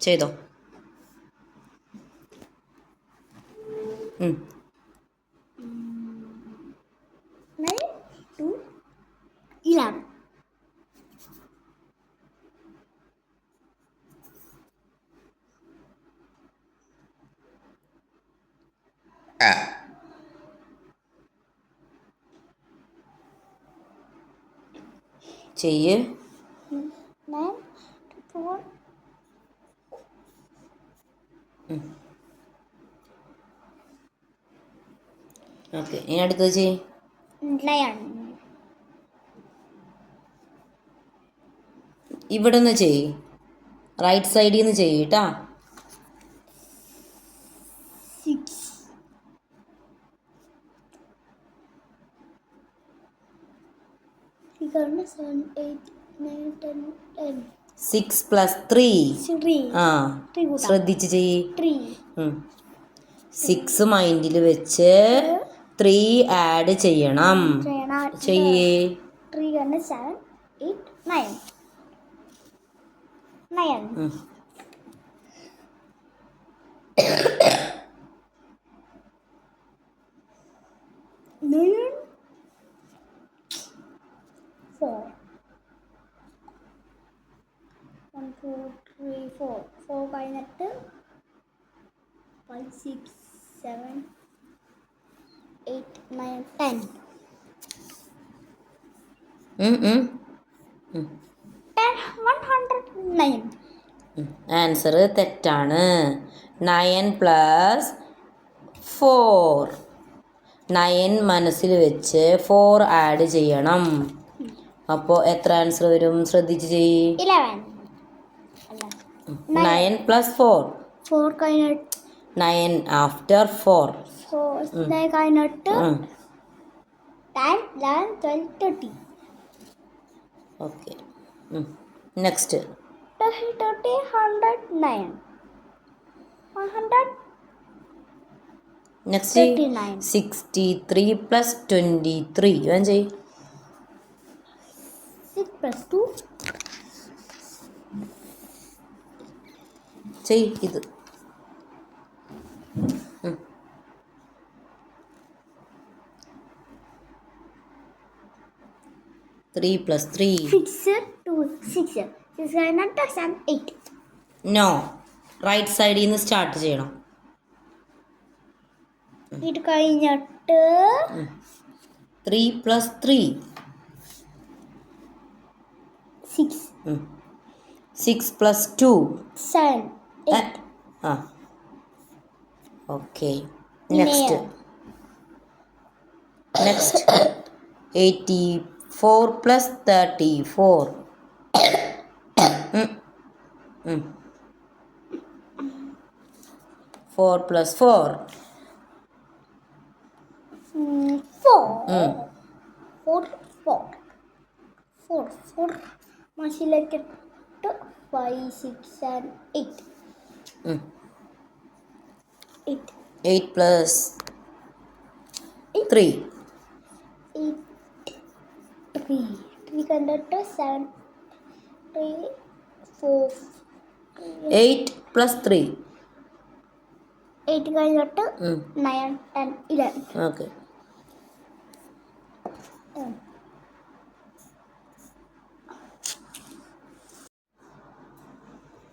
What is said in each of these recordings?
ചെയ്തോ. 9 to 11. ചെയ്യ്. 9 to 4. Okay, ഇനി അടുത്തത് ചെയ്യ്. 9. ഇവിടെ നിന്ന് ചെയ്യ്, റൈറ്റ് സൈഡിൽ നിന്ന് ചെയ്യ് കേട്ടാ. 6. 7, 8, 9, 10, 11. 6 + 3. 3. ആ, 3 കൂട്ടാം. ശ്രദ്ധിച്ച് ചെയ്യ്. 3. 6 മൈൻഡിൽ വെച്ച് 3 ആഡ് ചെയ്യണം. ചെയ്യേ. 3 ആണ് 7, 8, 9. 9. 9. 4. 1, 2, 3, 4. 4 കഴിഞ്ഞിട്ട് 5, 6, 7, 8, 9, 10. 109. ആൻസർ തെറ്റാണ്. 9 + 4. 9 മനസ്സിൽ വെച്ച് 4 ആഡ് ചെയ്യണം. അപ്പോൾ എത്ര ആൻസർ വരും? ശ്രദ്ധിച്ച് ചെയ്യ്. 11. 9 + 4. 4 കഴിഞ്ഞിട്ട് 9 ആഫ്റ്റർ 4. 9 കഴിഞ്ഞിട്ട് 10, 11, 12, 13. Okay, next. 30, 109. 100. നെക്സ്റ്റ് 39. 63 + 23. ഞാൻ ചെയ്യ്. 6 + 2. ചെയ്യ് ഇത്. 3 + 3. 6, 2, 6. 6 കഴിഞ്ഞിട്ട് 7, 8. നോ, റൈറ്റ് സൈഡിൽ നിന്ന് സ്റ്റാർട്ട് ചെയ്യണം. ഇത് കഴിഞ്ഞിട്ട് 3 + 3. 6. 6 + 2. 7, 8. ആ, ഓക്കെ. നെക്സ്റ്റ് 84 + 34. 4 + 4. 4. മഷിലേക്ക് 5, 6, 7, 8. 8 + 3. 3 കഴിഞ്ഞിട്ട് 7, 3, 4. 8 + 3. 8 കഴിഞ്ഞിട്ട് 9, 10, 11. ഓക്കെ.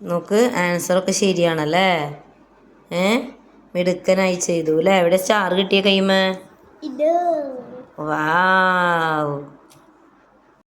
നോക്ക്, ആൻസറൊക്കെ ശരിയാണല്ലേ. മിടുക്കനായി ചെയ്തു അല്ലേ. എവിടെ സ്റ്റാർ കിട്ടിയ കൈമ? ഇത് വാവ്.